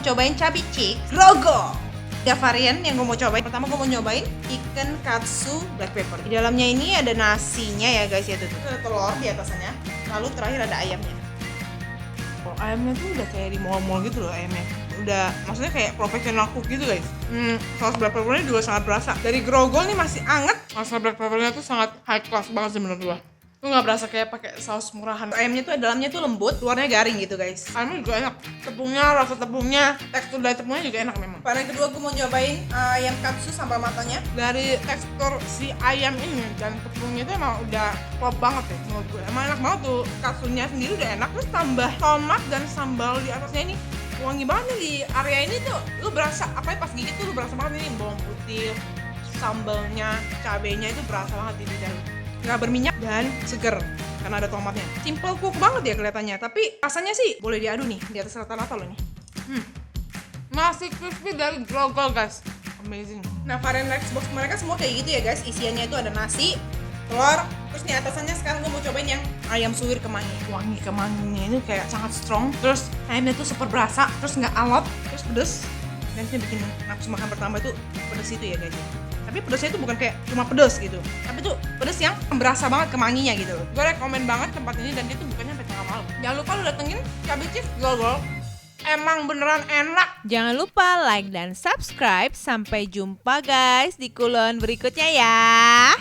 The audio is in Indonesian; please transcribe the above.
mau cobain cabai chick grogol. Tiga varian yang gue mau cobain. Pertama gue mau nyobain ikan katsu black pepper. Di dalamnya ini ada nasinya ya guys ya, tuh ada telur di atasnya. Lalu terakhir ada ayamnya. Oh, ayamnya tuh udah kayak di mall-mall gitu loh ayamnya. Udah maksudnya kayak professional cook gitu guys. Saus black peppernya juga sangat berasa. Dari grogol nih masih anget. Saus black peppernya tuh sangat high class banget sih menurut gue. Lu nggak berasa kayak pakai saus murahan. Ayamnya tuh dalamnya tuh lembut, luarnya garing gitu guys. Ayamnya juga enak. Tepungnya, rasa tepungnya, tekstur dari tepungnya juga enak memang. Varian kedua gue mau nyobain ayam katsu sambal matanya. Dari tekstur si ayam ini dan tepungnya itu emang udah klop banget ya menurut gue. Emang enak banget tuh, katsunya sendiri udah enak. Terus tambah tomat dan sambal di atasnya ini wangi banget nih. Di area ini tuh lu berasa, apalagi pas gigit tuh lu berasa banget nih bawang putih, sambalnya, cabenya itu berasa banget di lidah. Nggak berminyak dan seger karena ada tomatnya. Simple cook banget ya kelihatannya, tapi rasanya sih boleh diadu nih di atas rata-rata loh nih. Masih crispy dari grogol guys, amazing. Nah varian Rex box mereka semua kayak gitu ya guys. Isiannya itu ada nasi, telur, terus nih atasannya sekarang gue mau cobain yang ayam suwir kemangi. Wangi kemanginya ini kayak sangat strong, terus ayamnya tuh super berasa, terus nggak alot, terus pedes. Dan itu bikin nafsu makan pertama itu pedes itu ya guys. Tapi pedesnya itu bukan kayak cuma pedes gitu, tapi tuh pedes yang berasa banget kemanginya gitu. Gue rekomen banget tempat ini dan dia tuh bukannya sampai tengah malam. Jangan lupa lu datengin cabai chick grogol. Emang beneran enak. Jangan lupa like dan subscribe. Sampai jumpa guys di kulon berikutnya ya.